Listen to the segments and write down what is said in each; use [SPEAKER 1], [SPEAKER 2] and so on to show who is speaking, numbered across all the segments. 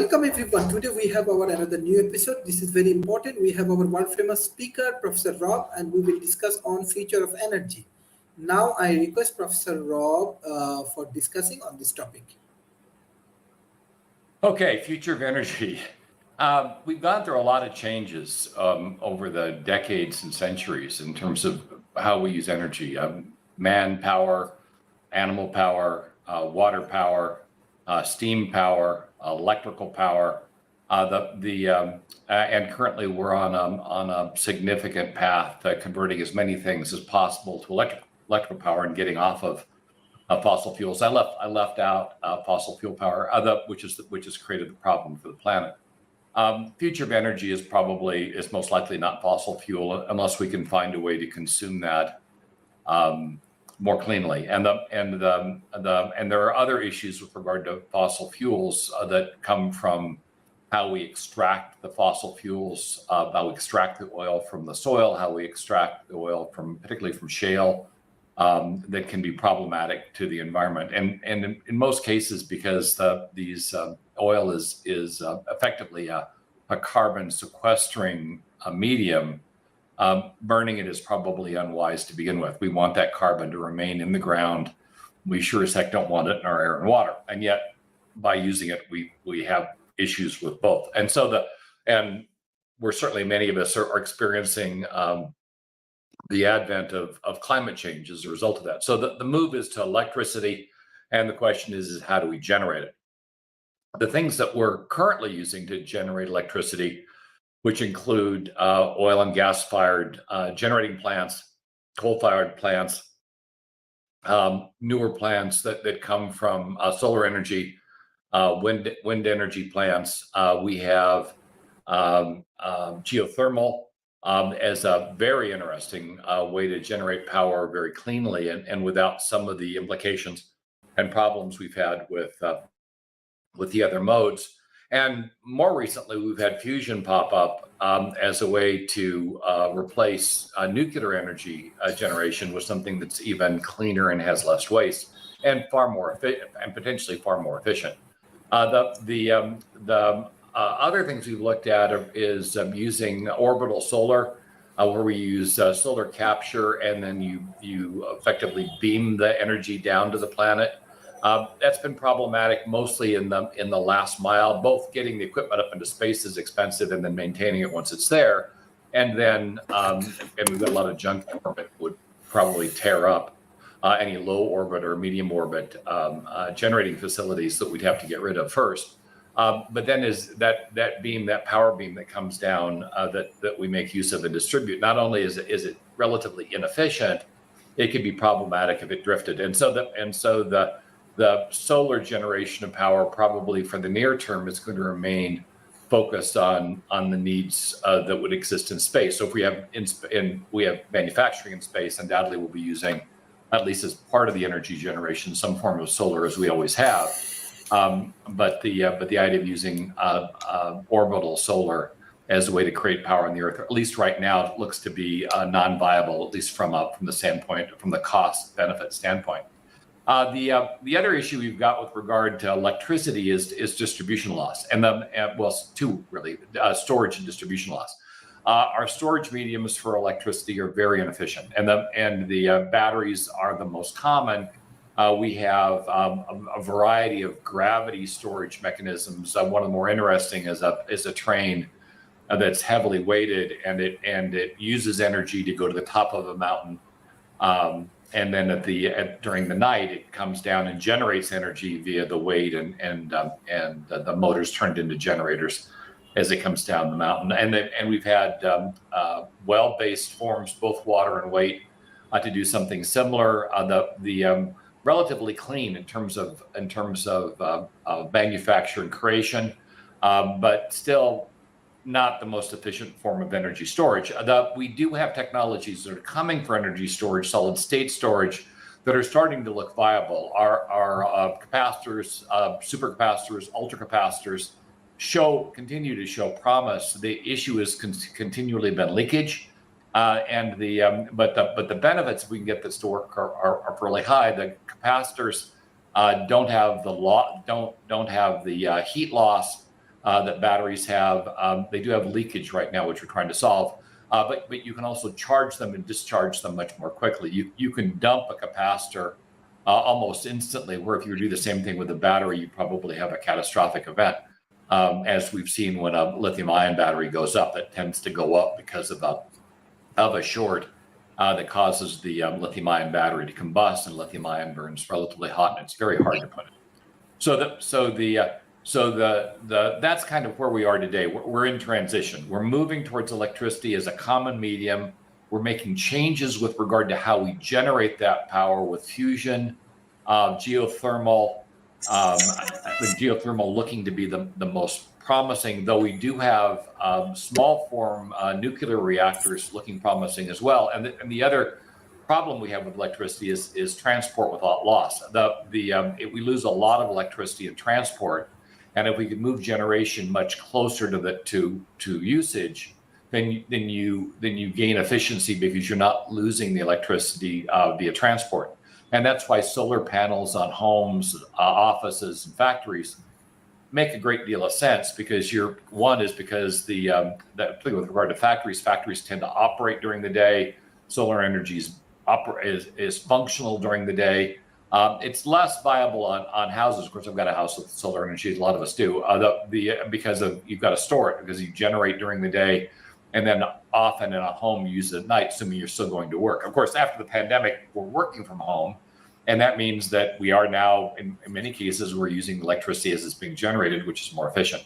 [SPEAKER 1] Welcome everyone. Today we have our another new episode. This is very important. We have our world famous speaker, Professor Rob, and we will discuss on future of energy. Now I request Professor Rob for discussing on this topic.
[SPEAKER 2] Okay, future of energy. We've gone through a lot of changes over the decades and centuries in terms of how we use energy. Manpower, animal power, water power, steam power, electrical power, and currently we're on a significant path to converting as many things as possible to electrical power and getting off of fossil fuels. I left out fossil fuel power, which has created the problem for the planet. Future of energy is most likely not fossil fuel unless we can find a way to consume that more cleanly. And there are other issues with regard to fossil fuels that come from how we extract the fossil fuels, how we extract the oil from the soil, how we extract the oil particularly from shale, that can be problematic to the environment. And in most cases, because these oil is effectively a carbon sequestering medium, burning it is probably unwise to begin with. We want that carbon to remain in the ground. We sure as heck don't want it in our air and water. And yet, by using it, we have issues with both. And we're certainly, many of us are experiencing the advent of climate change as a result of that. So the move is to electricity, and the question is how do we generate it? The things that we're currently using to generate electricity, which include oil and gas-fired generating plants, coal-fired plants, newer plants that come from solar energy, wind energy plants. We have geothermal as a very interesting way to generate power very cleanly and without some of the implications and problems we've had with the other modes. And more recently, we've had fusion pop up as a way to replace nuclear energy generation with something that's even cleaner and has less waste and far more efficient, and potentially far more efficient. The other things we've looked at is using orbital solar, where we use solar capture, and then you effectively beam the energy down to the planet. That's been problematic mostly in the last mile. Both getting the equipment up into space is expensive, and then maintaining it once it's there. And then and we've got a lot of junk in orbit would probably tear up any low orbit or medium orbit generating facilities that we'd have to get rid of first. But then is that power beam that comes down that we make use of and distribute, not only is it relatively inefficient, it could be problematic if it drifted. And so the solar generation of power probably for the near term is going to remain focused on the needs that would exist in space. So if we have manufacturing in space, undoubtedly we'll be using, at least as part of the energy generation, some form of solar, as we always have. But the idea of using orbital solar as a way to create power on the Earth, or at least right now, it looks to be non-viable, at least from the cost benefit standpoint. The other issue we've got with regard to electricity is distribution loss, and two really, storage and distribution loss. Our storage mediums for electricity are very inefficient, and the batteries are the most common. We have a variety of gravity storage mechanisms. One of the more interesting is a train that's heavily weighted, and it uses energy to go to the top of a mountain, and then during the night it comes down and generates energy via the weight, and the motors turned into generators as it comes down the mountain. And we've had well-based forms, both water and weight, to do something similar. The relatively clean in terms of manufacture and creation, but still not the most efficient form of energy storage. We do have technologies that are coming for energy storage, solid state storage, that are starting to look viable. Our capacitors, supercapacitors, ultracapacitors continue to show promise. The issue has continually been leakage. But the benefits, if we can get this to work, are really high. The capacitors don't have the heat loss that batteries have. They do have leakage right now, which we're trying to solve. But you can also charge them and discharge them much more quickly. You can dump a capacitor almost instantly, where if you do the same thing with a battery, you probably have a catastrophic event. As we've seen when a lithium-ion battery goes up, it tends to go up because of a short that causes the lithium-ion battery to combust, and lithium-ion burns relatively hot, and it's very hard to put it. That's kind of where we are today. We're in transition. We're moving towards electricity as a common medium. We're making changes with regard to how we generate that power with fusion, geothermal. I think geothermal looking to be the most promising, though we do have small form nuclear reactors looking promising as well. And the other problem we have with electricity is transport without loss. We lose a lot of electricity in transport, and if we could move generation much closer to usage, then you gain efficiency because you're not losing the electricity via transport. And that's why solar panels on homes, offices, and factories make a great deal of sense, because because particularly with regard to factories tend to operate during the day. Solar energy is functional during the day. It's less viable on houses. Of course, I've got a house with solar energy, as a lot of us do, because you've got to store it, because you generate during the day, and then often in a home you use it at night, assuming you're still going to work. Of course, after the pandemic, we're working from home, and that means that we are now, in many cases, we're using electricity as it's being generated, which is more efficient.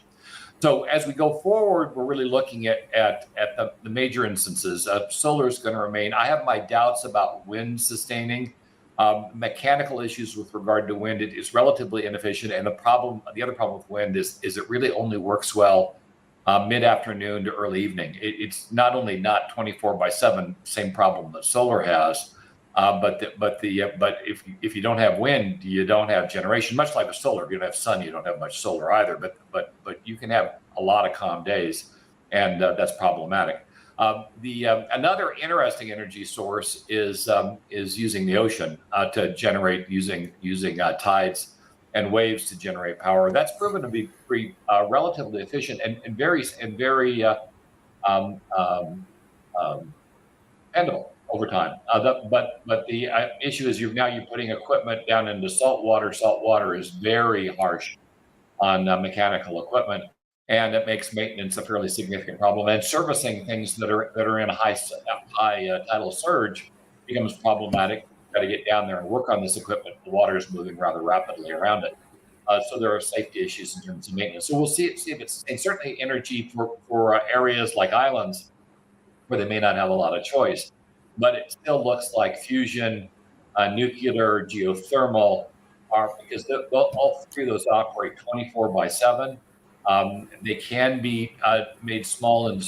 [SPEAKER 2] So as we go forward, we're really looking at the major instances. Solar is going to remain. I have my doubts about wind sustaining. Mechanical issues with regard to wind, it is relatively inefficient. And the other problem with wind is it really only works well mid-afternoon to early evening. It's not only not 24/7, same problem that solar has, but if you don't have wind, you don't have generation. Much like with solar, if you don't have sun, you don't have much solar either. But you can have a lot of calm days, and that's problematic. Another interesting energy source is using the ocean to generate, using tides and waves to generate power. That's proven to be pretty relatively efficient and very dependable over time. But the issue is you're putting equipment down into salt water. Salt water is very harsh on mechanical equipment, and it makes maintenance a fairly significant problem. And servicing things that are in a high tidal surge becomes problematic. Got to get down there and work on this equipment. The water is moving rather rapidly around it, so there are safety issues in terms of maintenance. So we'll see if it's, and certainly energy for areas like islands where they may not have a lot of choice, but it still looks like fusion, nuclear, geothermal because all three of those operate 24/7. They can be made small and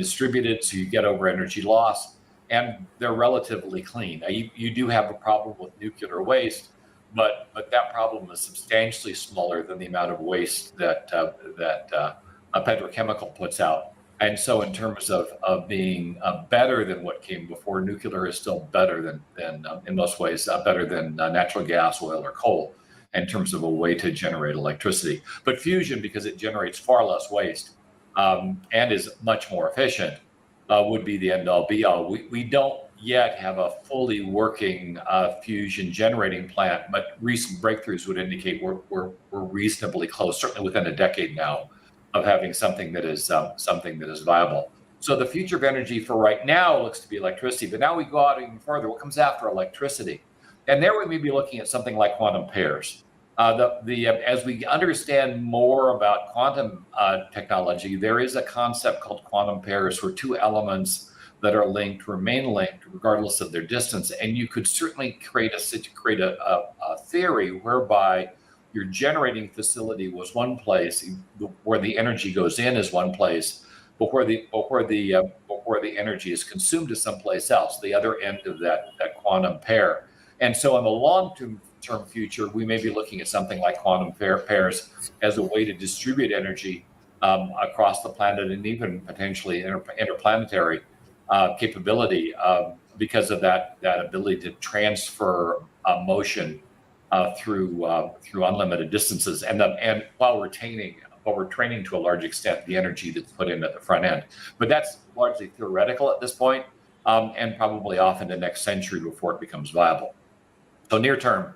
[SPEAKER 2] distributed, so you get over energy loss, and they're relatively clean. You do have a problem with nuclear waste, but that problem is substantially smaller than the amount of waste that a petrochemical puts out. And so in terms of being better than what came before, nuclear is still better than in most ways, better than natural gas, oil, or coal in terms of a way to generate electricity. But fusion, because it generates far less waste and is much more efficient, would be the end all be all. We don't yet have a fully working fusion generating plant, but recent breakthroughs would indicate we're reasonably close, certainly within a decade now, of having something that is viable. So the future of energy for right now looks to be electricity, but now we go out even further. What comes after electricity? And there we may be looking at something like quantum pairs. As we understand more about quantum technology, there is a concept called quantum pairs, where two elements that are linked remain linked regardless of their distance. And you could certainly create a theory whereby your generating facility was one place, where the energy goes in is one place, but where the energy is consumed is someplace else, the other end of that quantum pair. And so in the long-term future, we may be looking at something like quantum pairs as a way to distribute energy across the planet, and even potentially interplanetary capability because of that ability to transfer motion through unlimited distances, and while retaining overtraining to a large extent the energy that's put in at the front end. But that's largely theoretical at this point, and probably off into next century before it becomes viable. So near term,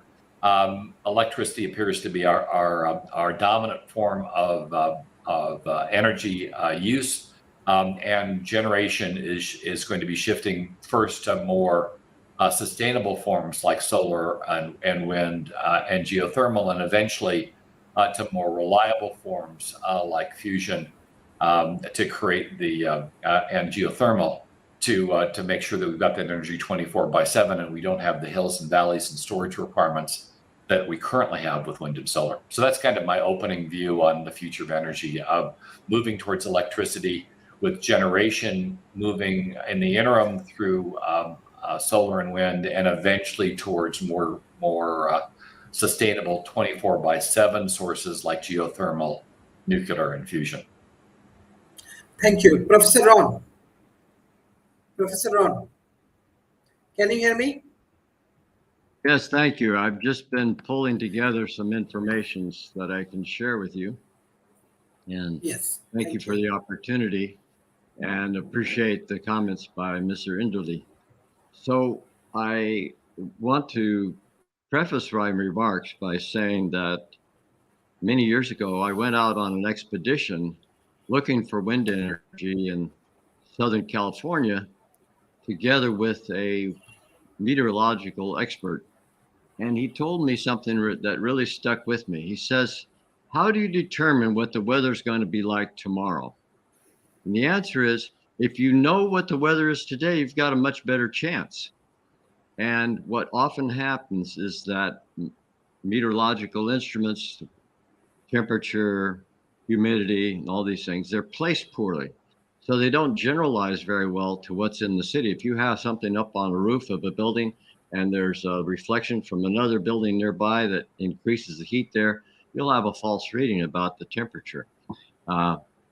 [SPEAKER 2] electricity appears to be our dominant form of energy use, and generation is going to be shifting first to more sustainable forms like solar and wind and geothermal, and eventually to more reliable forms like fusion to create the and geothermal to make sure that we've got that energy 24/7 and we don't have the hills and valleys and storage requirements that we currently have with wind and solar. So that's kind of my opening view on the future of energy, of moving towards electricity, with generation moving in the interim through solar and wind, and eventually towards more sustainable 24/7 sources like geothermal, nuclear, and fusion.
[SPEAKER 1] Thank you. Professor Ron. Professor Ron, can you hear me?
[SPEAKER 3] Yes, thank you. I've just been pulling together some information that I can share with you. And
[SPEAKER 1] yes,
[SPEAKER 3] thank you for the opportunity, and appreciate the comments by Mr. Inderly. So I want to preface my remarks by saying that many years ago, I went out on an expedition looking for wind energy in Southern California, together with a meteorological expert. And he told me something that really stuck with me. He says, how do you determine what the weather's going to be like tomorrow? And the answer is, if you know what the weather is today, you've got a much better chance. And what often happens is that meteorological instruments, temperature, humidity, and all these things, they're placed poorly. So they don't generalize very well to what's in the city. If you have something up on a roof of a building and there's a reflection from another building nearby that increases the heat there, you'll have a false reading about the temperature.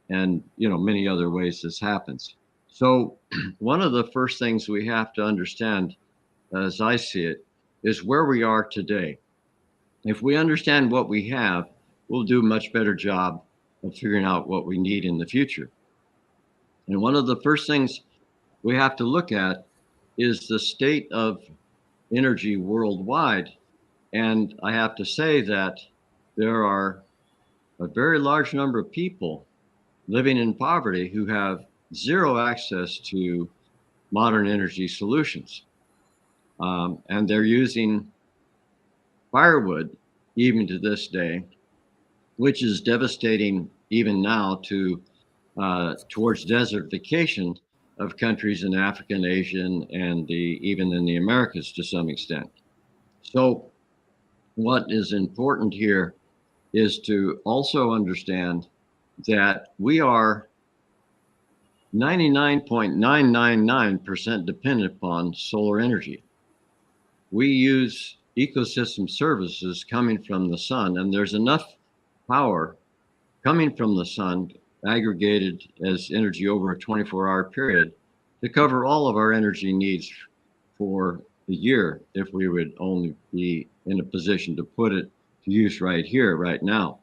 [SPEAKER 3] And many other ways this happens. So one of the first things we have to understand, as I see it, is where we are today. If we understand what we have, we'll do a much better job of figuring out what we need in the future. And one of the first things we have to look at is the state of energy worldwide. And I have to say that there are a very large number of people living in poverty who have zero access to modern energy solutions. And they're using firewood even to this day, which is devastating even now towards desertification of countries in Africa and Asia and even in the Americas to some extent. So what is important here is to also understand that we are 99.999% dependent upon solar energy. We use ecosystem services coming from the sun, and there's enough power coming from the sun aggregated as energy over a 24-hour period to cover all of our energy needs for the year if we would only be in a position to put it to use right here, right now.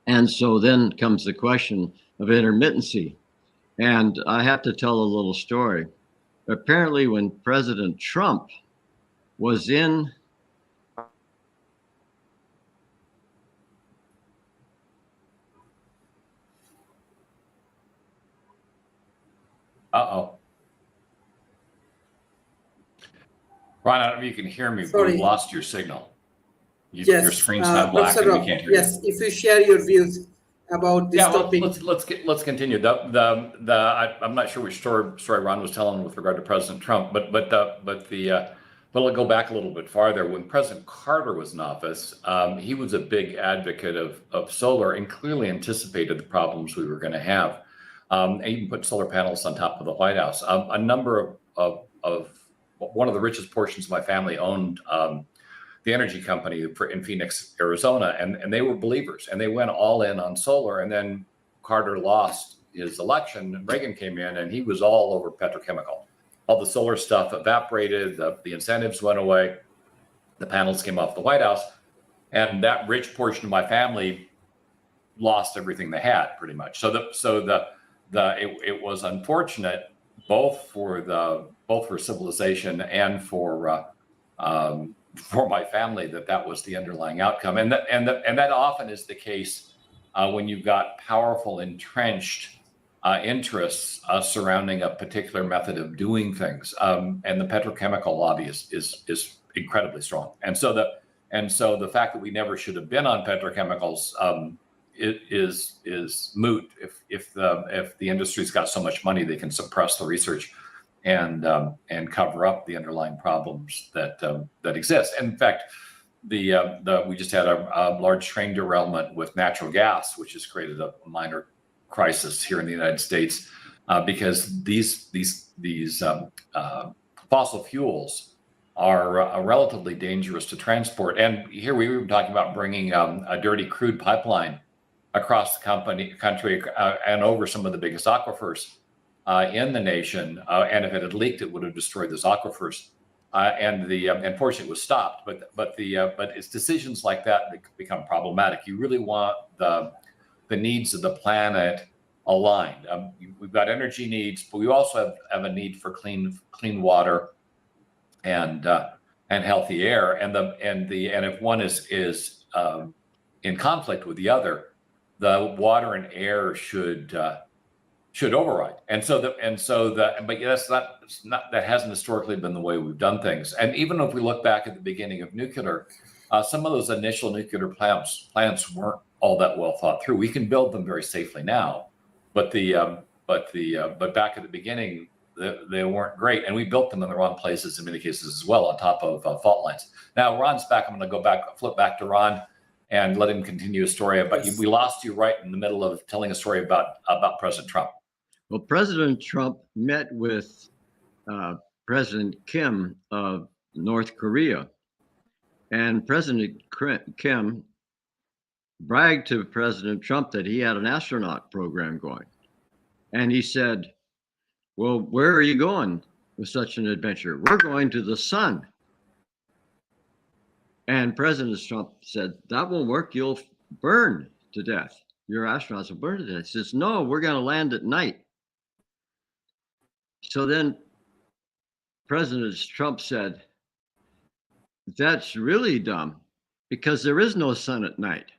[SPEAKER 3] And so then comes the question of intermittency. And I have to tell a little story. Apparently, when President Trump was in
[SPEAKER 2] Uh-oh. Ron, I don't know if you can hear me, but
[SPEAKER 1] Sorry.
[SPEAKER 2] we lost your signal.
[SPEAKER 1] Yes,
[SPEAKER 2] Your screen's not black
[SPEAKER 1] Professor
[SPEAKER 2] and we
[SPEAKER 1] Rob,
[SPEAKER 2] can't hear
[SPEAKER 1] yes, if you share your views about this
[SPEAKER 2] you.
[SPEAKER 1] topic.
[SPEAKER 2] Let's continue. I'm not sure which story Ron was telling with regard to President Trump, but I'll go back a little bit farther. When President Carter was in office, he was a big advocate of solar and clearly anticipated the problems we were going to have. And even put solar panels on top of the White House. A number of one of the richest portions of my family owned the energy company in Phoenix, Arizona, and they were believers, and they went all in on solar. And then Carter lost his election, and Reagan came in, and he was all over petrochemical. All the solar stuff evaporated, the incentives went away, the panels came off the White House, and that rich portion of my family lost everything they had pretty much. It was unfortunate both for civilization and for my family that was the underlying outcome, and that often is the case when you've got powerful entrenched interests surrounding a particular method of doing things, and the petrochemical lobby is incredibly strong, and so the fact that we never should have been on petrochemicals is moot if the industry's got so much money they can suppress the research and cover up the underlying problems that exist. And in fact, we just had a large train derailment with natural gas, which has created a minor crisis here in the United States because these fossil fuels are relatively dangerous to transport. And here we were talking about bringing a dirty crude pipeline across the country and over some of the biggest aquifers in the nation. And if it had leaked, it would have destroyed those aquifers. Unfortunately, it was stopped. But it's decisions like that that become problematic. You really want the needs of the planet aligned. We've got energy needs, but we also have a need for clean water and healthy air. And if one is in conflict with the other, the water and air should override. But yes, that hasn't historically been the way we've done things. And even if we look back at the beginning of nuclear, some of those initial nuclear plants weren't all that well thought through. We can build them very safely now, but back at the beginning, they weren't great, and we built them in the wrong places in many cases as well, on top of fault lines. Now Ron's back. I'm going to flip back to Ron and let him continue his story. But we lost you right in the middle of telling a story about President Trump.
[SPEAKER 3] Well, President Trump met with President Kim of North Korea, and President Kim bragged to President Trump that he had an astronaut program going, and he said, "Well, where are you going with such an adventure?" "We're going to the sun." And President Trump said, "That won't work. You'll burn to death. Your astronauts will burn to death." He says, "No, we're going to land at night." So then President Trump said, "That's really dumb because there is no sun at night."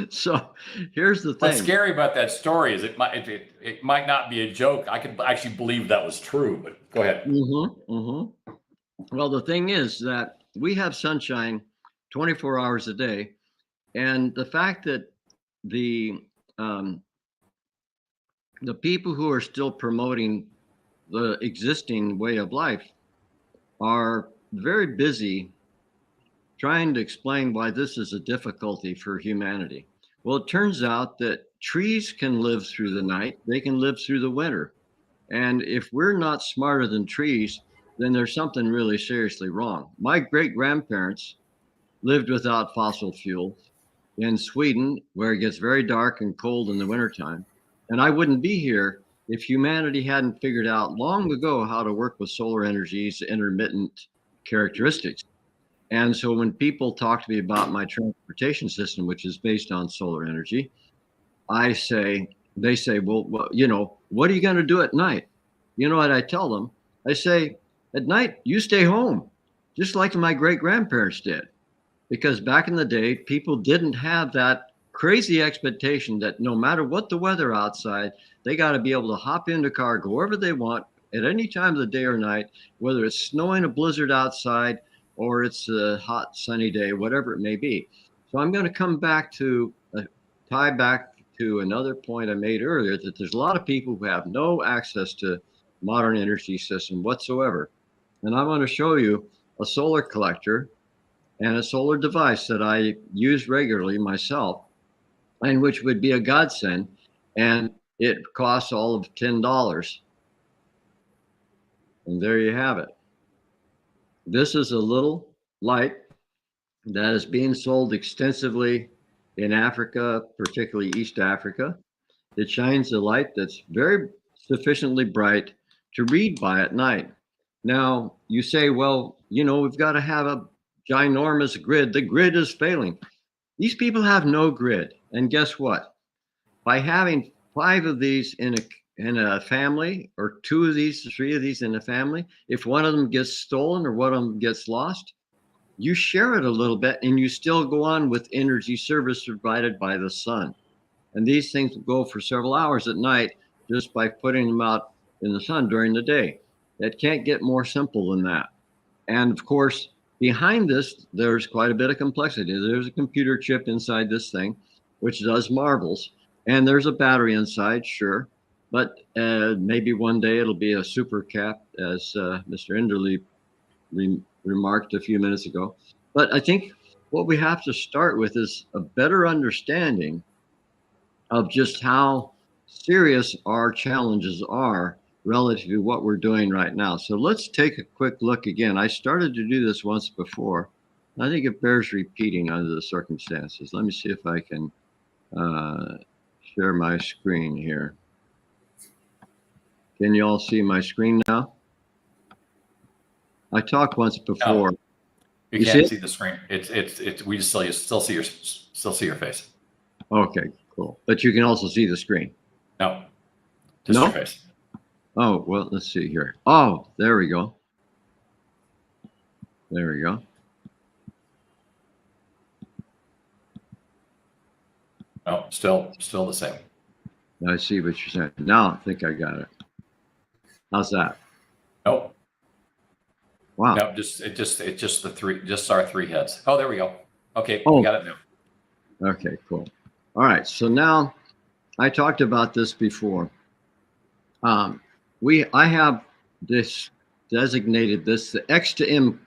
[SPEAKER 3] So here's the thing.
[SPEAKER 2] What's scary about that story is it might not be a joke. I could actually believe that was true, but go ahead.
[SPEAKER 3] Well, the thing is that we have sunshine 24 hours a day, and the fact that the people who are still promoting the existing way of life are very busy trying to explain why this is a difficulty for humanity. Well, it turns out that trees can live through the night, they can live through the winter. And if we're not smarter than trees, then there's something really seriously wrong. My great-grandparents lived without fossil fuels in Sweden, where it gets very dark and cold in the wintertime. And I wouldn't be here if humanity hadn't figured out long ago how to work with solar energy's intermittent characteristics. And so when people talk to me about my transportation system, which is based on solar energy, they say, well, what are you going to do at night? You know what I tell them? I say, at night, you stay home, just like my great-grandparents did. Because back in the day, people didn't have that crazy expectation that no matter what the weather outside, they got to be able to hop in the car, go wherever they want at any time of the day or night, whether it's snowing, a blizzard outside, or it's a hot, sunny day, whatever it may be. So I'm going to come back to tie back to another point I made earlier, that there's a lot of people who have no access to modern energy system whatsoever. And I want to show you a solar collector and a solar device that I use regularly myself, and which would be a godsend. And it costs all of $10. And there you have it. This is a little light that is being sold extensively in Africa, particularly East Africa. It shines a light that's very sufficiently bright to read by at night. Now, you say, well, we've got to have a ginormous grid. The grid is failing. These people have no grid. And guess what? By having 5 of these in a family, or 2 of these, 3 of these in a family, if one of them gets stolen or one of them gets lost, you share it a little bit and you still go on with energy service provided by the sun. And these things go for several hours at night just by putting them out in the sun during the day. It can't get more simple than that. And of course, behind this, there's quite a bit of complexity. There's a computer chip inside this thing, which does marvels. And there's a battery inside, sure. But maybe one day it'll be a super cap, as Mr. Enderle remarked a few minutes ago. But I think what we have to start with is a better understanding of just how serious our challenges are relative to what we're doing right now. So let's take a quick look again. I started to do this once before. I think it bears repeating under the circumstances. Let me see if I can share my screen here. Can you all see my screen now? I talked once before.
[SPEAKER 2] No, you can't see the screen. It's we just still see your face.
[SPEAKER 3] Okay, cool. But you can also see the screen.
[SPEAKER 2] No, just
[SPEAKER 3] No?
[SPEAKER 2] your face.
[SPEAKER 3] Oh, well, let's see here. Oh, there we go. There we go.
[SPEAKER 2] No, still the same.
[SPEAKER 3] I see what you're saying. Now I think I got it. How's that?
[SPEAKER 2] Nope.
[SPEAKER 3] Wow.
[SPEAKER 2] No, just the 3, just our 3 heads. Oh, there we go. Okay,
[SPEAKER 3] Oh.
[SPEAKER 2] we got it now.
[SPEAKER 3] Okay, cool. All right. So now I talked about this before. I have this designated this the X to M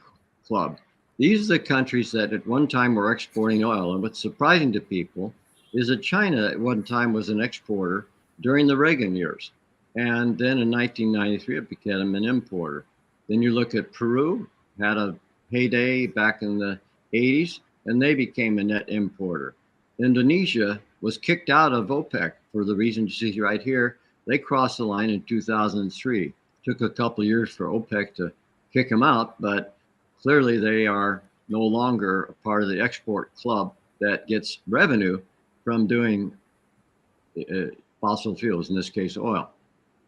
[SPEAKER 3] club. These are the countries that at one time were exporting oil. And what's surprising to people is that China at one time was an exporter during the Reagan years. And then in 1993, it became an importer. Then you look at Peru, had a heyday back in the 80s, and they became a net importer. Indonesia was kicked out of OPEC for the reason you see right here. They crossed the line in 2003. Took a couple years for OPEC to kick them out, but clearly they are no longer a part of the export club that gets revenue from doing fossil fuels, in this case, oil.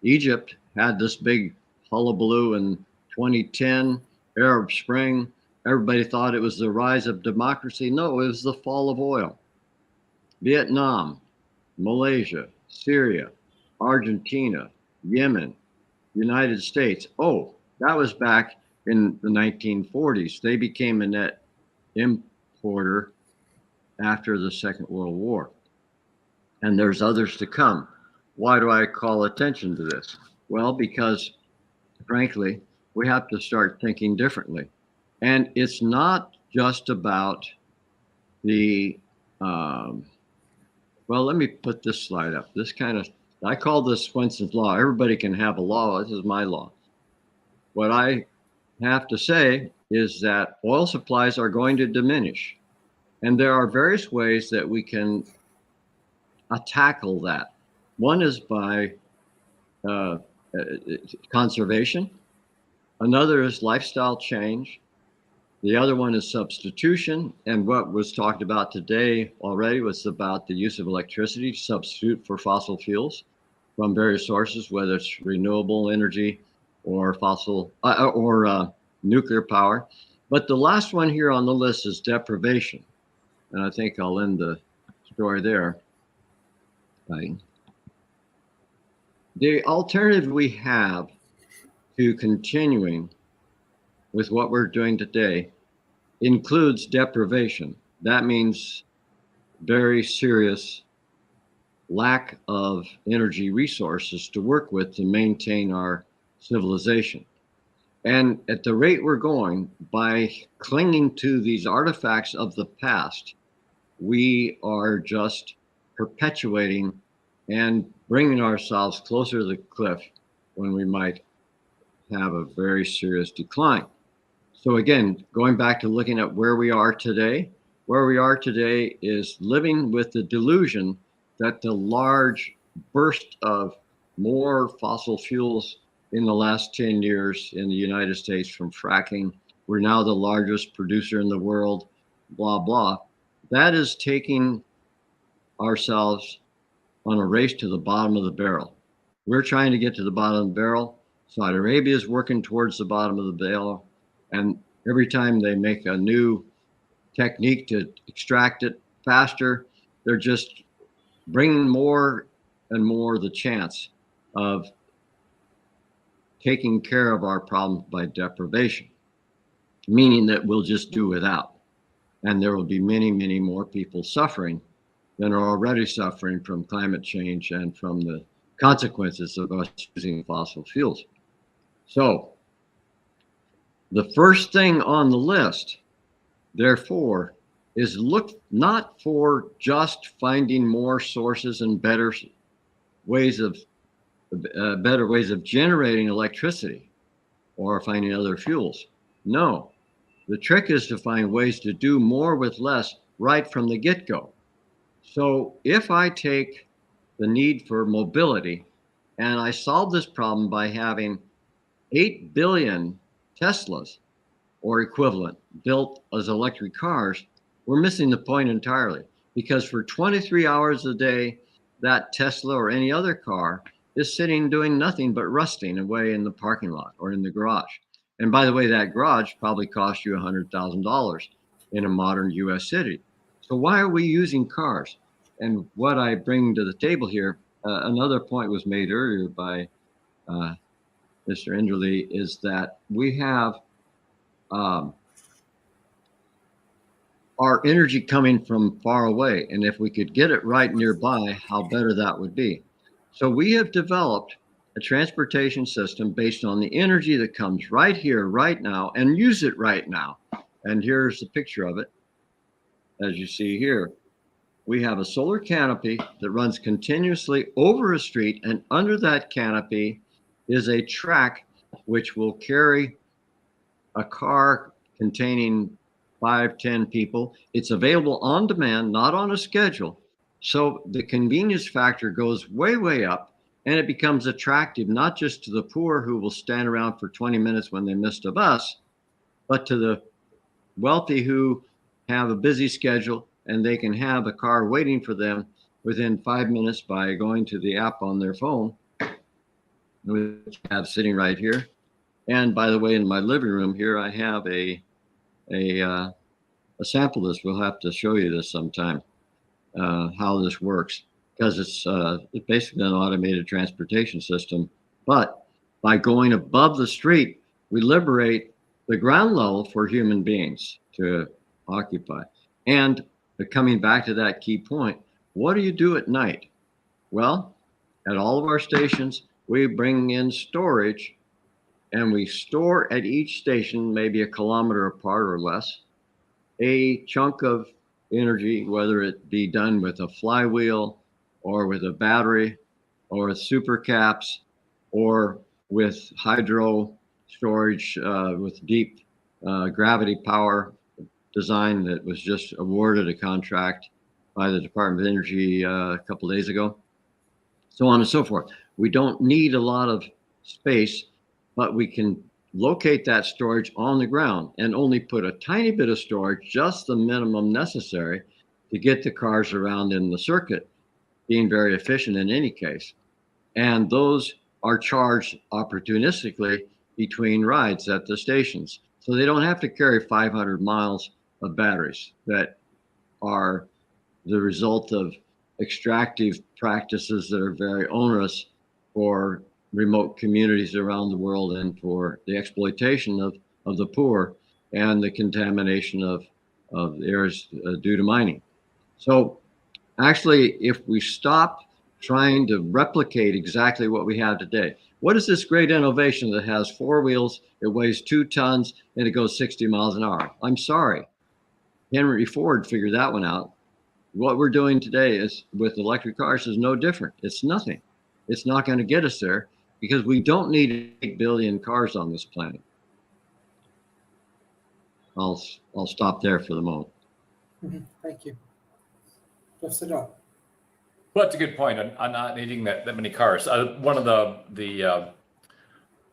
[SPEAKER 3] Egypt had this big hullabaloo in 2010, Arab Spring. Everybody thought it was the rise of democracy. No, it was the fall of oil. Vietnam, Malaysia, Syria, Argentina, Yemen, United States. Oh, that was back in the 1940s. They became a net importer after the Second World War. And there's others to come. Why do I call attention to this? Well, because frankly, we have to start thinking differently. And it's not just about the, well, let me put this slide up. This kind of, I call this Swenson's law. Everybody can have a law. This is my law. What I have to say is that oil supplies are going to diminish. And there are various ways that we can tackle that. One is by conservation. Another is lifestyle change. The other one is substitution. And what was talked about today already was about the use of electricity to substitute for fossil fuels from various sources, whether it's renewable energy or fossil or nuclear power. But the last one here on the list is deprivation. And I think I'll end the story there. Right. The alternative we have to continuing with what we're doing today includes deprivation. That means very serious lack of energy resources to work with to maintain our civilization. And at the rate we're going, by clinging to these artifacts of the past, we are just perpetuating and bringing ourselves closer to the cliff when we might have a very serious decline. So again, going back to looking at where we are today is living with the delusion that the large burst of more fossil fuels in the last 10 years in the United States from fracking we're now the largest producer in the world, blah, blah. That is taking ourselves on a race to the bottom of the barrel. We're trying to get to the bottom of the barrel. Saudi Arabia is working towards the bottom of the barrel. And every time they make a new technique to extract it faster, they're just bringing more and more the chance of taking care of our problems by deprivation, meaning that we'll just do without. And there will be many, many more people suffering than are already suffering from climate change and from the consequences of us using fossil fuels. So the first thing on the list, therefore, is look not for just finding more sources and better ways of generating electricity or finding other fuels. No, the trick is to find ways to do more with less right from the get-go. So if I take the need for mobility and I solve this problem by having 8 billion Teslas or equivalent built as electric cars, we're missing the point entirely, because for 23 hours a day, that Tesla or any other car is sitting doing nothing but rusting away in the parking lot or in the garage. And by the way, that garage probably cost you $100,000 in a modern US city. So why are we using cars? And what I bring to the table here, another point was made earlier by Mr. Enderle, is that we have our energy coming from far away. And if we could get it right nearby, how better that would be. So we have developed a transportation system based on the energy that comes right here, right now, and use it right now. And here's the picture of it. As you see here, we have a solar canopy that runs continuously over a street, and under that canopy is a track which will carry a car containing 5-10 people. It's available on demand, not on a schedule. So the convenience factor goes way, way up, and it becomes attractive not just to the poor who will stand around for 20 minutes when they missed a bus, but to the wealthy who have a busy schedule and they can have a car waiting for them within 5 minutes by going to the app on their phone, which I have sitting right here. And by the way, in my living room here, I have a sample of this. We'll have to show you this sometime, how this works, because it's basically an automated transportation system. But by going above the street, we liberate the ground level for human beings to occupy. And coming back to that key point, what do you do at night? Well, at all of our stations, we bring in storage, and we store at each station, maybe a kilometer apart or less, a chunk of energy, whether it be done with a flywheel or with a battery or with super caps or with hydro storage with deep gravity power design that was just awarded a contract by the Department of Energy a couple of days ago, so on and so forth. We don't need a lot of space, but we can locate that storage on the ground and only put a tiny bit of storage, just the minimum necessary to get the cars around in the circuit, being very efficient in any case. And those are charged opportunistically between rides at the stations. So they don't have to carry 500 miles of batteries that are the result of extractive practices that are very onerous for remote communities around the world and for the exploitation of the poor and the contamination of areas due to mining. So actually, if we stop trying to replicate exactly what we have today, what is this great innovation that has 4 wheels, it weighs 2 tons, and it goes 60 miles an hour? I'm sorry. Henry Ford figured that one out. What we're doing today is with electric cars is no different. It's nothing. It's not going to get us there, because we don't need 8 billion cars on this planet. I'll stop there for the moment.
[SPEAKER 1] Thank you. Professor Rob.
[SPEAKER 2] Well, that's a good point on not needing that many cars. One of the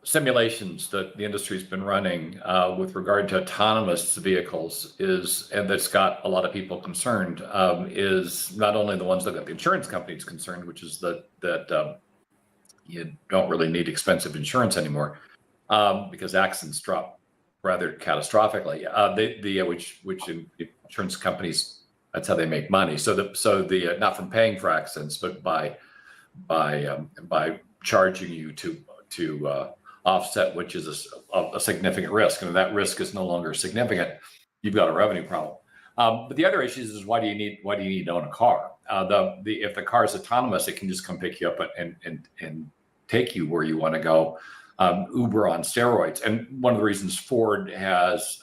[SPEAKER 2] simulations that the industry's been running with regard to autonomous vehicles and that's got a lot of people concerned, is not only the ones that got the insurance companies concerned, which is that you don't really need expensive insurance anymore because accidents drop rather catastrophically. Which insurance companies, that's how they make money. So the not from paying for accidents, but by charging you to offset, which is a significant risk, and if that risk is no longer significant, you've got a revenue problem. But the other issue is why do you need to own a car? If the car is autonomous, it can just come pick you up and take you where you want to go. Uber on steroids, and one of the reasons Ford has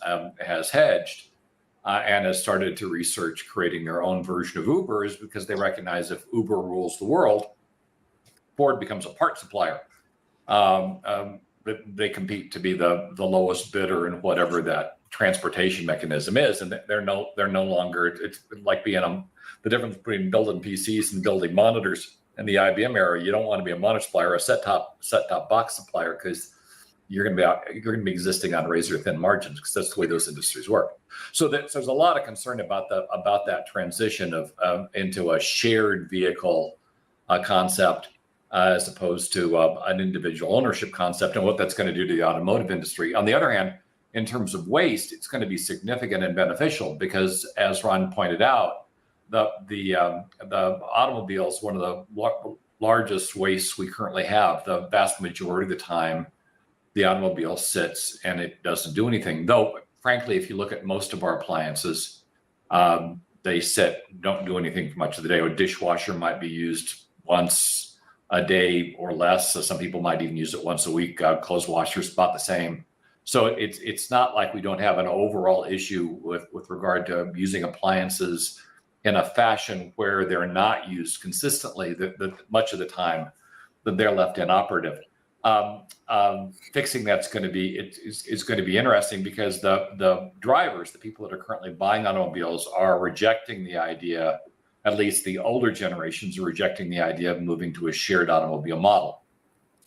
[SPEAKER 2] hedged and has started to research creating their own version of Uber is because they recognize if Uber rules the world, Ford becomes a part supplier. They compete to be the lowest bidder in whatever that transportation mechanism is, and they're no longer. It's like being the difference between building PCs and building monitors in the IBM era. You don't want to be a monitor supplier, a set-top box supplier, because you're going to be existing on razor thin margins, because that's the way those industries work. So there's a lot of concern about that transition into a shared vehicle concept as opposed to an individual ownership concept, and what that's going to do to the automotive industry. On the other hand, in terms of waste, it's going to be significant and beneficial because, as Ron pointed out, the automobiles, one of the largest wastes we currently have. The vast majority of the time, the automobile sits and it doesn't do anything. Though, frankly, if you look at most of our appliances, they sit, don't do anything for much of the day. A dishwasher might be used once a day or less. So some people might even use it once a week. Clothes washers, about the same. So it's not like we don't have an overall issue with regard to using appliances in a fashion where they're not used consistently. That much of the time that they're left inoperative. Fixing that's going to be it's going to be interesting because the drivers, the people that are currently buying automobiles, are rejecting the idea. At least the older generations are rejecting the idea of moving to a shared automobile model.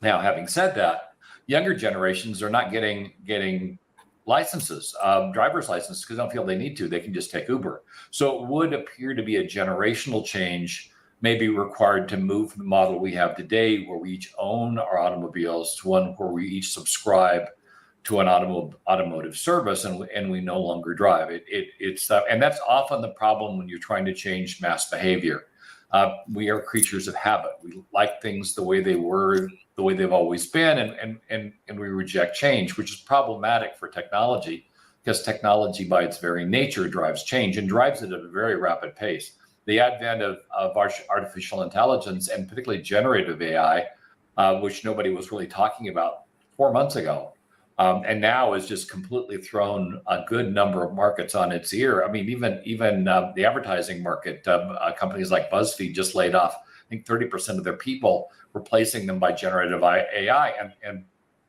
[SPEAKER 2] Now, having said that, younger generations are not getting licenses, driver's licenses, because they don't feel they need to. They can just take Uber. So it would appear to be a generational change, maybe required to move from the model we have today, where we each own our automobiles, to one where we each subscribe to an automotive service, and we no longer drive. And that's often the problem when you're trying to change mass behavior. We are creatures of habit. We like things the way they were, the way they've always been, and we reject change, which is problematic for technology, because technology by its very nature drives change and drives it at a very rapid pace. The advent of artificial intelligence, and particularly generative AI, which nobody was really talking about 4 months ago, and now has just completely thrown a good number of markets on its ear. I mean, even the advertising market, companies like BuzzFeed just laid off, I think, 30% of their people, replacing them by generative AI. And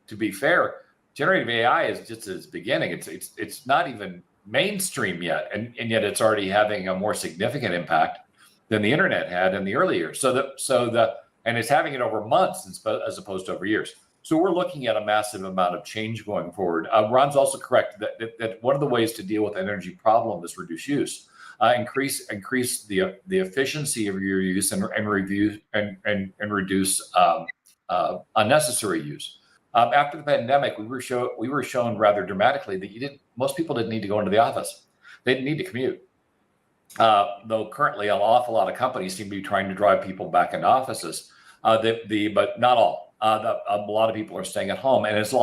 [SPEAKER 2] to be fair, generative AI is just its beginning. It's not even mainstream yet, and yet it's already having a more significant impact than the internet had in the early years. And it's having it over months as opposed to over years. So we're looking at a massive amount of change going forward. Ron's also correct that one of the ways to deal with the energy problem is reduce use, increase the efficiency of your use, and reduce unnecessary use. After the pandemic, we were shown rather dramatically that most people didn't need to go into the office. They didn't need to commute. Though currently an awful lot of companies seem to be trying to drive people back into offices, but not all. A lot of people are staying at home, and as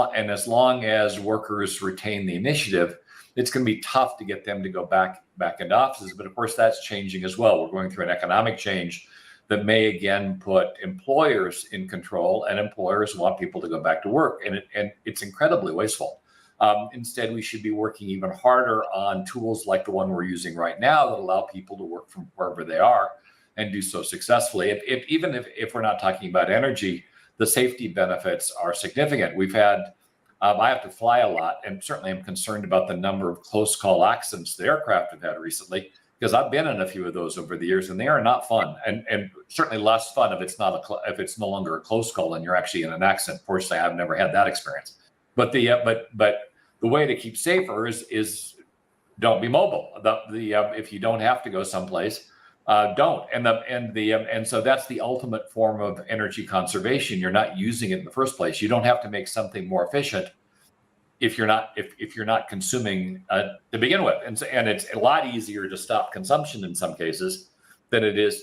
[SPEAKER 2] long as workers retain the initiative, it's going to be tough to get them to go back into offices. But of course, that's changing as well. We're going through an economic change that may again put employers in control, and employers want people to go back to work, and it's incredibly wasteful. Instead, we should be working even harder on tools like the one we're using right now that allow people to work from wherever they are and do so successfully. Even if we're not talking about energy, the safety benefits are significant. I have to fly a lot, and certainly I'm concerned about the number of close call accidents the aircraft have had recently, because I've been in a few of those over the years, and they are not fun, and certainly less fun if it's not if it's no longer a close call and you're actually in an accident. Fortunately, I've never had that experience. But the way to keep safer is don't be mobile. If you don't have to go someplace, don't. And so that's the ultimate form of energy conservation. You're not using it in the first place. You don't have to make something more efficient if you're not consuming to begin with. And it's a lot easier to stop consumption in some cases than it is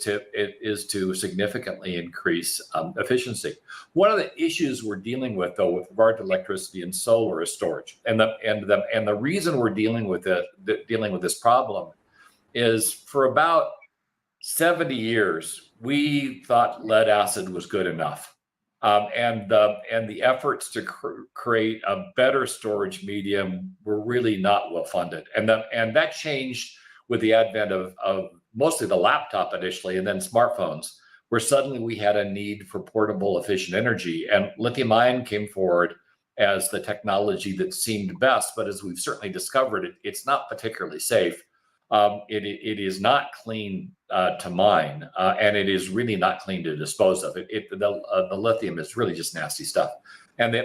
[SPEAKER 2] to significantly increase efficiency. One of the issues we're dealing with, though, with regard to electricity and solar is storage. And the reason we're dealing with this problem is for about 70 years, we thought lead acid was good enough. And the efforts to create a better storage medium were really not well funded. And that changed with the advent of mostly the laptop initially, and then smartphones, where suddenly we had a need for portable, efficient energy. And lithium ion came forward as the technology that seemed best, but as we've certainly discovered, it's not particularly safe. It is not clean to mine, and it is really not clean to dispose of. The lithium is really just nasty stuff, and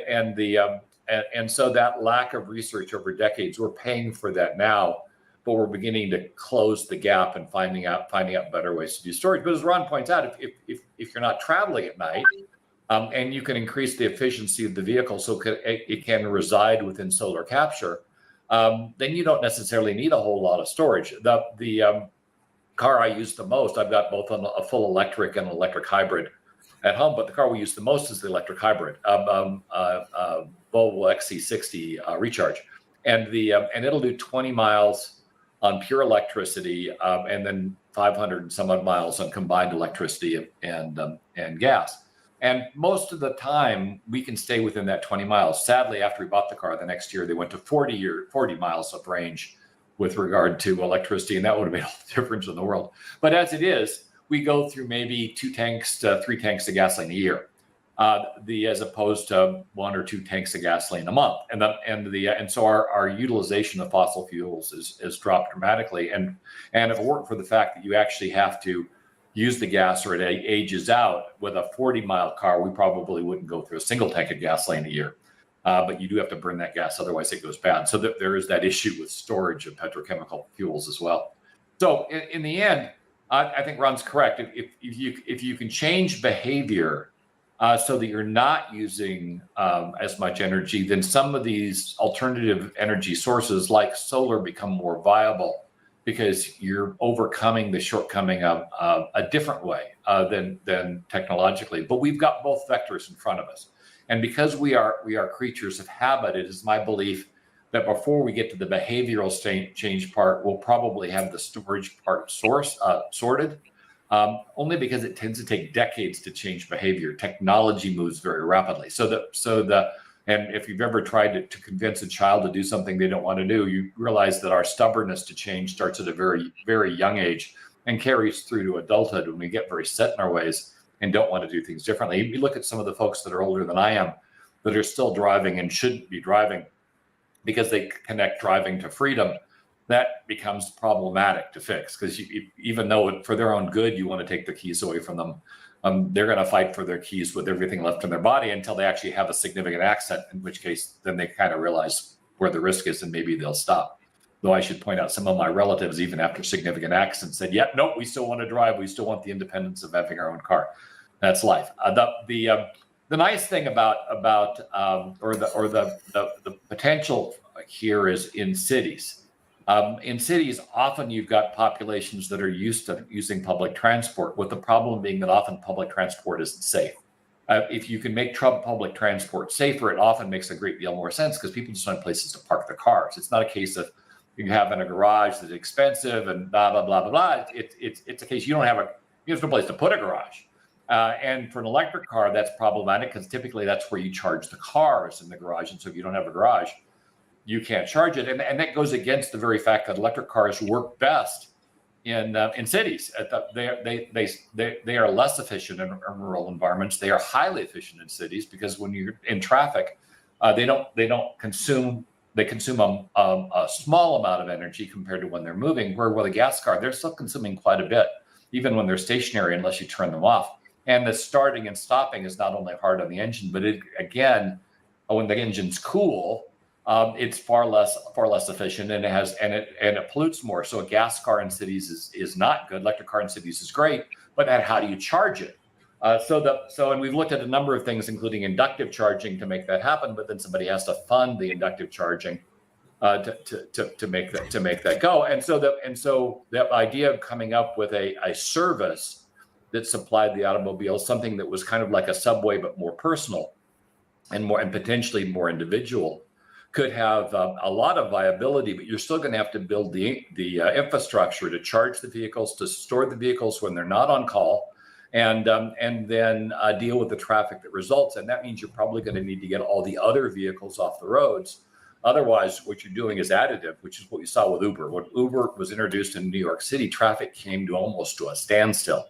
[SPEAKER 2] so that lack of research over decades, we're paying for that now, but we're beginning to close the gap and finding out better ways to do storage. But as Ron points out, if you're not traveling at night, and you can increase the efficiency of the vehicle so it can reside within solar capture, then you don't necessarily need a whole lot of storage. The car I use the most, I've got both a full electric and electric hybrid at home, but the car we use the most is the electric hybrid, Volvo XC60 Recharge, and it'll do 20 miles on pure electricity, and then 500 and some odd miles on combined electricity and gas. And most of the time, we can stay within that 20 miles. Sadly, after we bought the car, the next year, they went to 40 miles of range with regard to electricity, and that would have made all the difference in the world. But as it is, we go through maybe 2 tanks to 3 tanks of gasoline a year, as opposed to 1 or 2 tanks of gasoline a month. And so our utilization of fossil fuels is dropped dramatically. And if it weren't for the fact that you actually have to use the gas or it ages out, with a 40-mile car, we probably wouldn't go through a single tank of gasoline a year. But you do have to burn that gas, otherwise it goes bad. So there is that issue with storage of petrochemical fuels as well. So in the end, I think Ron's correct. If you can change behavior so that you're not using as much energy, then some of these alternative energy sources like solar become more viable, because you're overcoming the shortcoming of a different way than technologically. But we've got both vectors in front of us. And because we are creatures of habit, it is my belief that before we get to the behavioral change part, we'll probably have the storage part sorted, only because it tends to take decades to change behavior. Technology moves very rapidly. And if you've ever tried to convince a child to do something they don't want to do, you realize that our stubbornness to change starts at a very, very young age and carries through to adulthood when we get very set in our ways and don't want to do things differently. You look at some of the folks that are older than I am that are still driving and shouldn't be driving because they connect driving to freedom. That becomes problematic to fix, because even though for their own good, you want to take the keys away from them, they're going to fight for their keys with everything left in their body until they actually have a significant accident, in which case then they kind of realize where the risk is and maybe they'll stop. Though I should point out, some of my relatives, even after significant accidents, said, yeah, nope, we still want to drive. We still want the independence of having our own car. That's life. The nice thing about the potential here is in cities. In cities, often you've got populations that are used to using public transport, with the problem being that often public transport isn't safe. If you can make public transport safer, it often makes a great deal more sense, because people just want places to park their cars. It's not a case of you having a garage that's expensive and blah, blah, blah, blah, blah. It's a case you have no place to put a garage. And for an electric car, that's problematic, because typically that's where you charge the cars, in the garage. And so if you don't have a garage, you can't charge it. And that goes against the very fact that electric cars work best in cities. They are less efficient in rural environments. They are highly efficient in cities, because when you're in traffic, they don't consume they consume a small amount of energy compared to when they're moving, where with a gas car, they're still consuming quite a bit, even when they're stationary, unless you turn them off. And the starting and stopping is not only hard on the engine, but it, again, when the engine's cool, it's far less efficient, and it pollutes more. So a gas car in cities is not good. Electric car in cities is great, but then how do you charge it? And we've looked at a number of things, including inductive charging, to make that happen. But then somebody has to fund the inductive charging to make that go. And so the idea of coming up with a service that supplied the automobile, something that was kind of like a subway but more personal and potentially more individual, could have a lot of viability. But you're still going to have to build the infrastructure to charge the vehicles, to store the vehicles when they're not on call, and then deal with the traffic that results. And that means you're probably going to need to get all the other vehicles off the roads. Otherwise, what you're doing is additive, which is what we saw with Uber. When Uber was introduced in New York City, traffic came to almost to a standstill.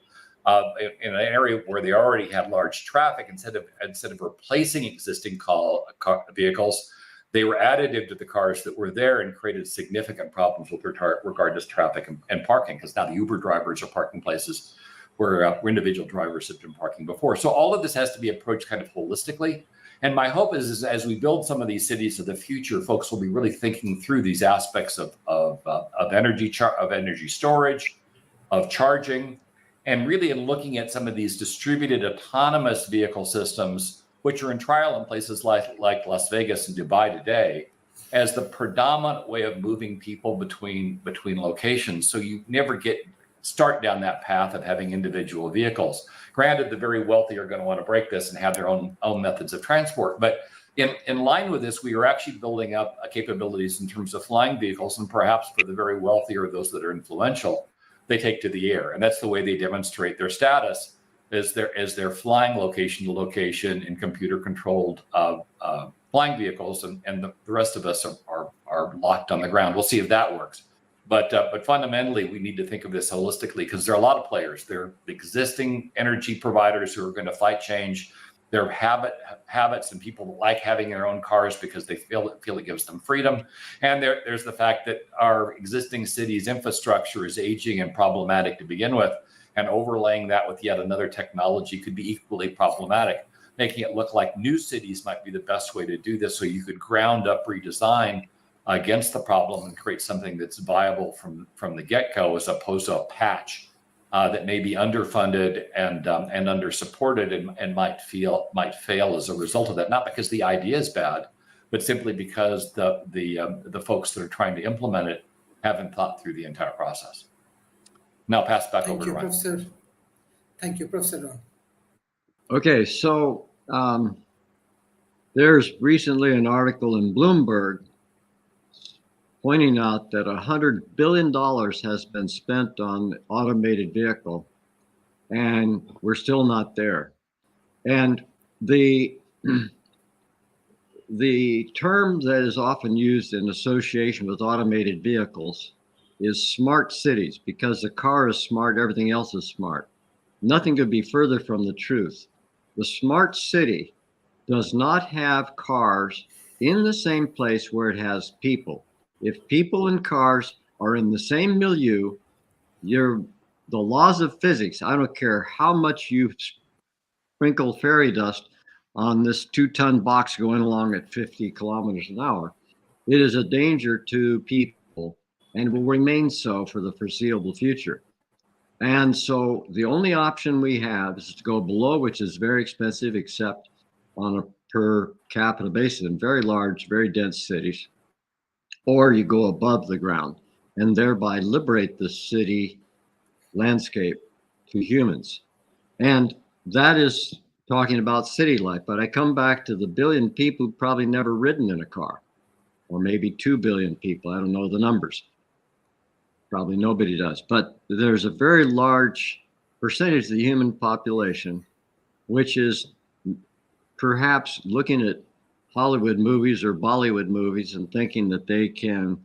[SPEAKER 2] In an area where they already had large traffic, instead of replacing existing vehicles, they were additive to the cars that were there and created significant problems with regard to traffic and parking, because now the Uber drivers are parking places where individual drivers have been parking before. So all of this has to be approached kind of holistically. And my hope is as we build some of these cities of the future, folks will be really thinking through these aspects of energy storage, of charging, and really in looking at some of these distributed autonomous vehicle systems, which are in trial in places like Las Vegas and Dubai today, as the predominant way of moving people between locations. So you never start down that path of having individual vehicles. Granted, the very wealthy are going to want to break this and have their own methods of transport. But in line with this, we are actually building up capabilities in terms of flying vehicles, and perhaps for the very wealthy or those that are influential, they take to the air. And that's the way they demonstrate their status, is their flying location to location in computer controlled flying vehicles, and the rest of us are locked on the ground. We'll see if that works. But fundamentally, we need to think of this holistically, because there are a lot of players. There are existing energy providers who are going to fight change. There are habits and people that like having their own cars because they feel it gives them freedom. And there's the fact that our existing cities' infrastructure is aging and problematic to begin with, and overlaying that with yet another technology could be equally problematic, making it look like new cities might be the best way to do this. So you could ground up redesign against the problem and create something that's viable from the get-go, as opposed to a patch that may be underfunded and undersupported and might fail as a result of that. Not because the idea is bad, but simply because the folks that are trying to implement it haven't thought through the entire process. Now pass back over to Ryan.
[SPEAKER 1] Professor. Thank you, Professor Ron.
[SPEAKER 3] Okay, so there's recently an article in Bloomberg pointing out that $100 billion has been spent on automated vehicle, and we're still not there. And the term that is often used in association with automated vehicles is smart cities, because the car is smart, everything else is smart. Nothing could be further from the truth. The smart city does not have cars in the same place where it has people. If people and cars are in the same milieu, the laws of physics, I don't care how much you sprinkle fairy dust on this 2-ton box going along at 50 kilometers an hour, it is a danger to people and will remain so for the foreseeable future. And so the only option we have is to go below, which is very expensive, except on a per capita basis in very large, very dense cities, or you go above the ground and thereby liberate the city landscape to humans. And that is talking about city life. But I come back to the billion people who've probably never ridden in a car, or maybe 2 billion people. I don't know the numbers. Probably nobody does. But there's a very large percentage of the human population which is perhaps looking at Hollywood movies or Bollywood movies and thinking that they can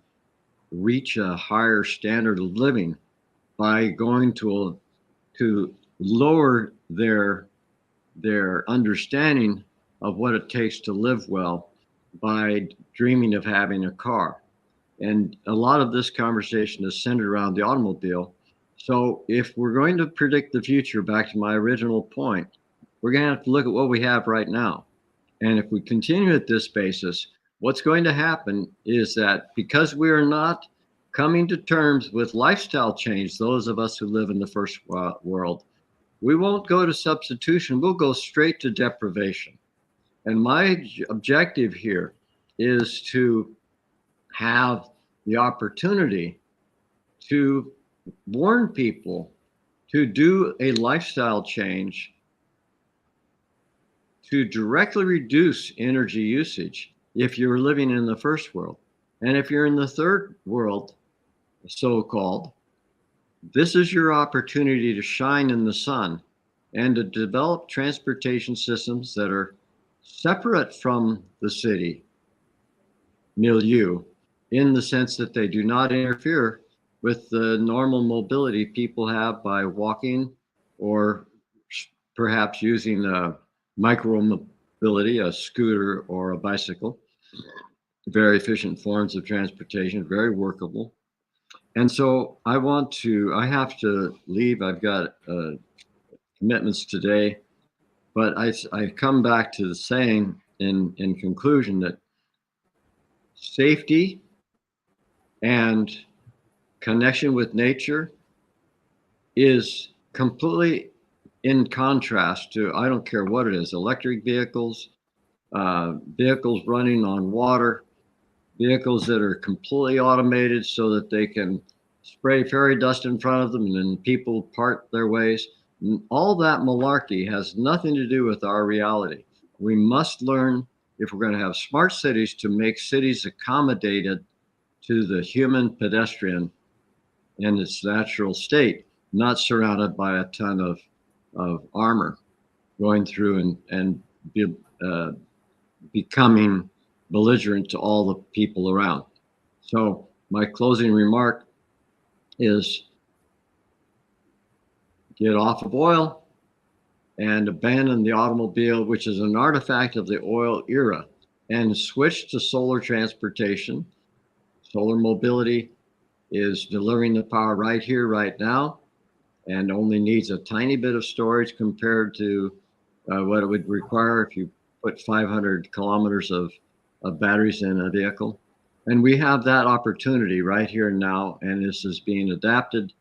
[SPEAKER 3] reach a higher standard of living by going to lower their understanding of what it takes to live well by dreaming of having a car. And a lot of this conversation is centered around the automobile. So if we're going to predict the future, back to my original point, we're going to have to look at what we have right now. And if we continue at this basis, what's going to happen is that because we are not coming to terms with lifestyle change, those of us who live in the first world, we won't go to substitution, we'll go straight to deprivation. And my objective here is to have the opportunity to warn people to do a lifestyle change to directly reduce energy usage if you're living in the first world. And if you're in the third world, so-called, this is your opportunity to shine in the sun and to develop transportation systems that are separate from the city milieu, in the sense that they do not interfere with the normal mobility people have by walking or perhaps using a micro mobility, a scooter or a bicycle. Very efficient forms of transportation, very workable. And so I have to leave. I've got commitments today, but I come back to the saying in conclusion that safety and connection with nature is completely in contrast to, I don't care what it is, electric vehicles, vehicles running on water, vehicles that are completely automated so that they can spray fairy dust in front of them and then people part their ways. All that malarkey has nothing to do with our reality. We must learn, if we're going to have smart cities, to make cities accommodated to the human pedestrian in its natural state, not surrounded by a ton of armor going through and becoming belligerent to all the people around. So my closing remark is get off of oil and abandon the automobile, which is an artifact of the oil era, and switch to solar transportation. Solar mobility is delivering the power right here, right now, and only needs a tiny bit of storage compared to what it would require if you put 500 kilometers of batteries in a vehicle. And we have that opportunity right here and now, and this is being adapted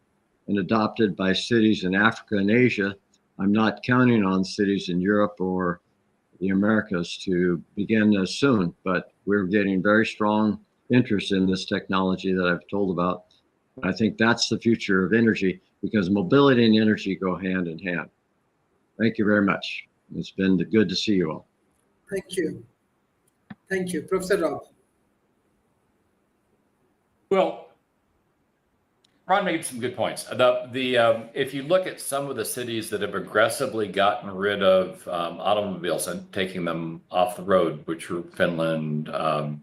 [SPEAKER 3] and adopted by cities in Africa and Asia. I'm not counting on cities in Europe or the Americas to begin as soon, but we're getting very strong interest in this technology that I've told about. I think that's the future of energy, because mobility and energy go hand in hand. Thank you very much. It's been good to see you all.
[SPEAKER 1] Thank you. Thank you. Professor Rob.
[SPEAKER 2] Well, Ron made some good points. If you look at some of the cities that have aggressively gotten rid of automobiles and taking them off the road, which were Finland,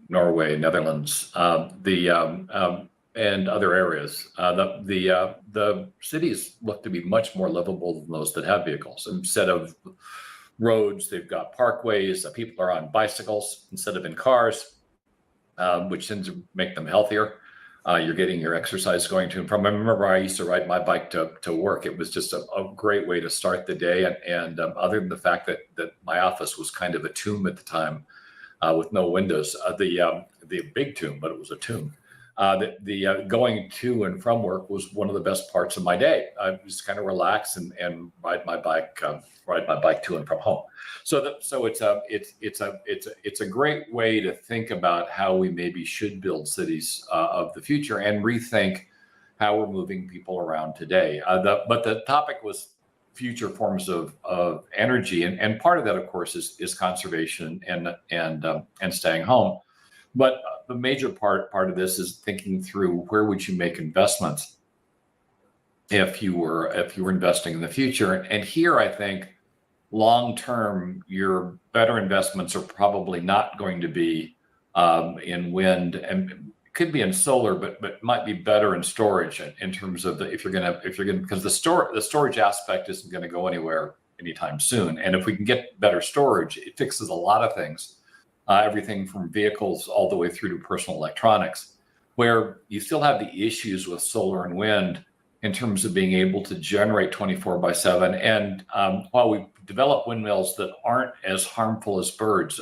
[SPEAKER 2] Norway, Netherlands, and other areas, the cities look to be much more livable than those that have vehicles. Instead of roads, they've got parkways. People are on bicycles instead of in cars, which tends to make them healthier. You're getting your exercise going to and from. I remember I used to ride my bike to work. It was just a great way to start the day. And other than the fact that my office was kind of a tomb at the time with no windows, the big tomb, but it was a tomb. Going to and from work was one of the best parts of my day. I just kind of relax and ride my bike to and from home. So it's a great way to think about how we maybe should build cities of the future and rethink how we're moving people around today. But the topic was future forms of energy, and part of that, of course, is conservation and staying home. But the major part of this is thinking through where would you make investments if you were investing in the future. And here, I think, long term, your better investments are probably not going to be in wind, and it could be in solar, but might be better in storage in terms of if you're gonna because the storage aspect isn't going to go anywhere anytime soon. And if we can get better storage, it fixes a lot of things everything from vehicles all the way through to personal electronics, where you still have the issues with solar and wind in terms of being able to generate 24/7. And while we develop windmills that aren't as harmful as birds,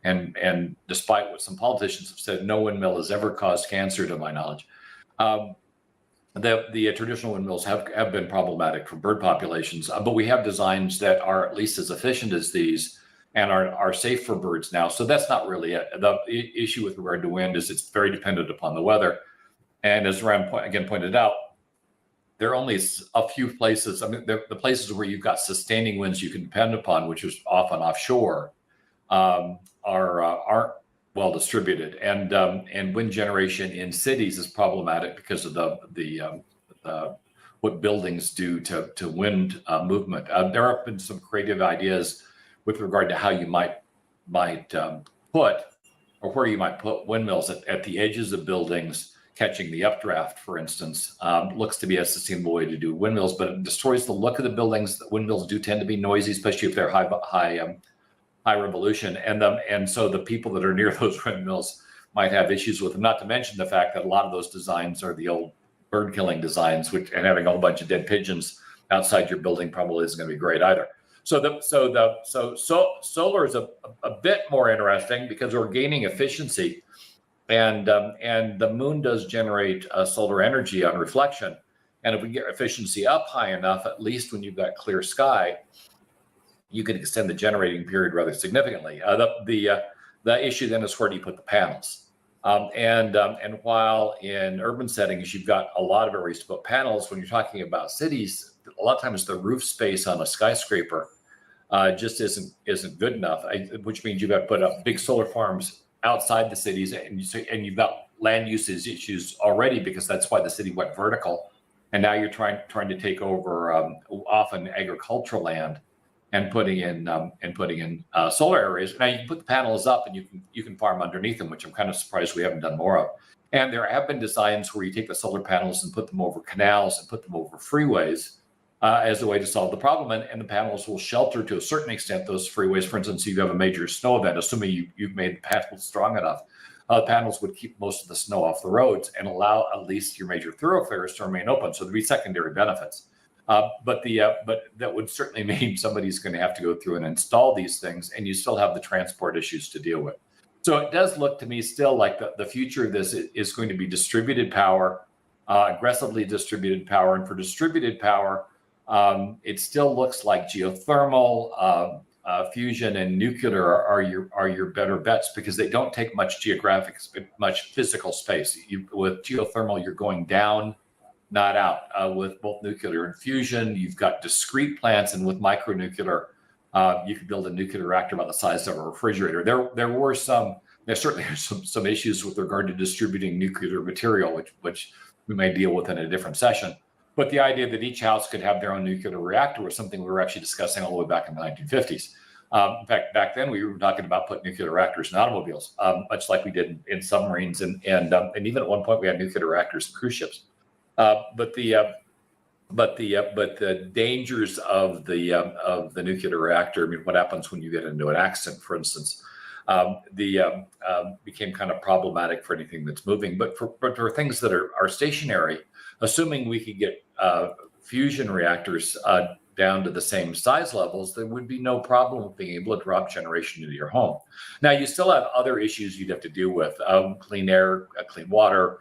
[SPEAKER 2] and despite what some politicians have said, no windmill has ever caused cancer to my knowledge. The traditional windmills have been problematic for bird populations, but we have designs that are at least as efficient as these and are safe for birds now. So that's not really it. The issue with regard to wind is it's very dependent upon the weather. And as Ram again pointed out, there are only a few places. I mean, the places where you've got sustaining winds you can depend upon, which is often offshore, aren't well distributed, and wind generation in cities is problematic because of the what buildings do to wind movement. There have been some creative ideas with regard to how you might put, or where you might put windmills at the edges of buildings, catching the updraft, for instance. Looks to be a sustainable way to do windmills, but it destroys the look of the buildings. The windmills do tend to be noisy, especially if they're high revolution, and so the people that are near those windmills might have issues with them. Not to mention the fact that a lot of those designs are the old bird killing designs, and having a whole bunch of dead pigeons outside your building probably isn't going to be great either. So solar is a bit more interesting because we're gaining efficiency, and the moon does generate solar energy on reflection, and if we get efficiency up high enough, at least when you've got clear sky, you can extend the generating period rather significantly. The issue then is where do you put the panels? And while in urban settings you've got a lot of areas to put panels, when you're talking about cities, a lot of times the roof space on a skyscraper just isn't good enough. Which means you've got to put up big solar farms outside the cities, and you've got land usage issues already because that's why the city went vertical, and now you're trying to take over often agricultural land and putting in solar areas. Now you can put the panels up and you can farm underneath them, which I'm kind of surprised we haven't done more of. And there have been designs where you take the solar panels and put them over canals and put them over freeways as a way to solve the problem. And the panels will shelter to a certain extent those freeways. For instance, if you have a major snow event, assuming you've made the panels strong enough, the panels would keep most of the snow off the roads and allow at least your major thoroughfares to remain open. So there'd be secondary benefits. But that would certainly mean somebody's going to have to go through and install these things, and you still have the transport issues to deal with. So it does look to me still like the future of this is going to be distributed power, aggressively distributed power. And for distributed power, it still looks like geothermal, fusion, and nuclear are your better bets because they don't take much much physical space. With geothermal, you're going down, not out. With both nuclear and fusion, you've got discrete plants, and with micronuclear, you could build a nuclear reactor about the size of a refrigerator. There certainly are some issues with regard to distributing nuclear material, which we may deal with in a different session. But the idea that each house could have their own nuclear reactor was something we were actually discussing all the way back in the 1950s. In fact, back then we were talking about putting nuclear reactors in automobiles, much like we did in submarines, and even at one point we had nuclear reactors in cruise ships. But the dangers of the nuclear reactor, I mean, what happens when you get into an accident, for instance, became kind of problematic for anything that's moving. But for things that are stationary, assuming we could get fusion reactors down to the same size levels, there would be no problem with being able to drop generation into your home. Now, you still have other issues you'd have to deal with: clean air, clean water,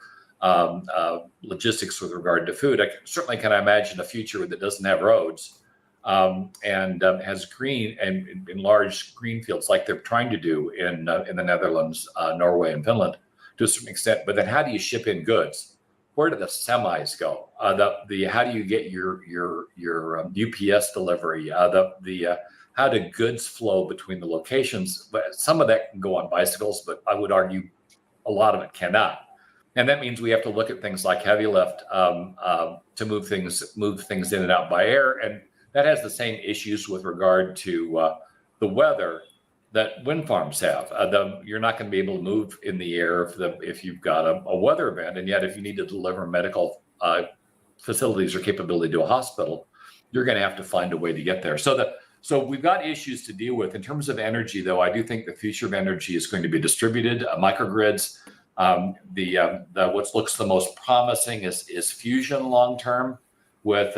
[SPEAKER 2] logistics with regard to food. I certainly can imagine a future that doesn't have roads and has green and in large green fields like they're trying to do in the Netherlands, Norway, and Finland to a certain extent. But then, how do you ship in goods? Where do the semis go? How do you get your UPS delivery? How do goods flow between the locations? But some of that can go on bicycles, but I would argue a lot of it cannot. And that means we have to look at things like heavy lift to move things in and out by air, and that has the same issues with regard to the weather that wind farms have. You're not going to be able to move in the air if you've got a weather event, and yet if you need to deliver medical facilities or capability to a hospital, you're going to have to find a way to get there. So So we've got issues to deal with. In terms of energy, though, I do think the future of energy is going to be distributed microgrids. What looks the most promising is fusion long term, with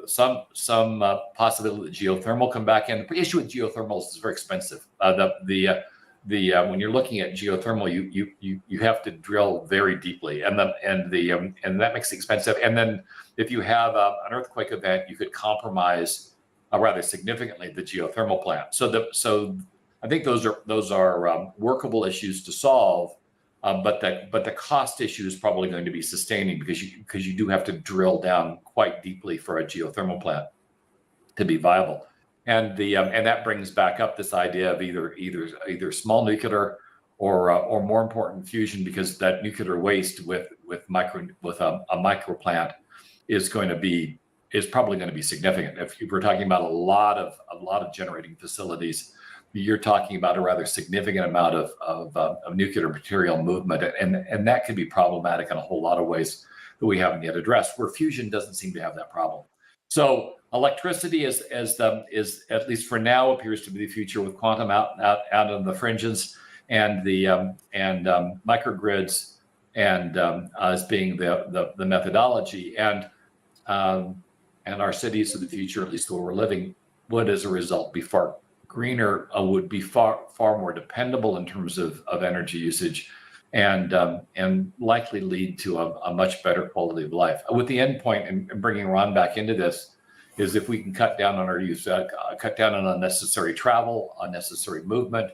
[SPEAKER 2] some possibility that geothermal come back in. The issue with geothermal is it's very expensive. When you're looking at geothermal, you have to drill very deeply, and that makes it expensive. And then if you have an earthquake event, you could compromise rather significantly the geothermal plant. So I think those are workable issues to solve, but the cost issue is probably going to be sustaining because you do have to drill down quite deeply for a geothermal plant to be viable. And that brings back up this idea of either small nuclear or more important fusion, because that nuclear waste with a micro plant is probably going to be significant. If we're talking about a lot of generating facilities, you're talking about a rather significant amount of nuclear material movement, and that could be problematic in a whole lot of ways that we haven't yet addressed, where fusion doesn't seem to have that problem. So electricity is at least for now appears to be the future, with quantum out on the fringes, and the microgrids and as being the methodology, and our cities of the future, at least where we're living, would as a result be far greener, would be far more dependable in terms of energy usage, and likely lead to a much better quality of life. With the end point, and bringing Ron back into this, is if we can cut down on our use, cut down on unnecessary travel, unnecessary movement,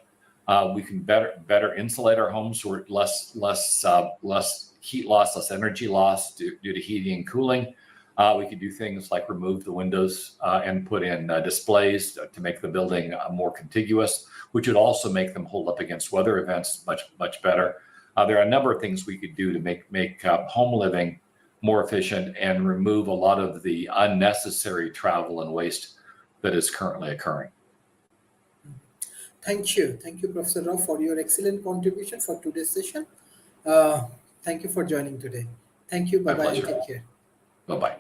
[SPEAKER 2] we can better insulate our homes, so less heat loss, less energy loss due to heating and cooling. We could do things like remove the windows and put in displays to make the building more contiguous, which would also make them hold up against weather events much better. There are a number of things we could do to make home living more efficient and remove a lot of the unnecessary travel and waste that is currently occurring.
[SPEAKER 1] Thank you, Professor Rao, for your excellent contribution for today's session. Thank you for joining today. Thank you. Bye bye. Take care.
[SPEAKER 2] Bye bye.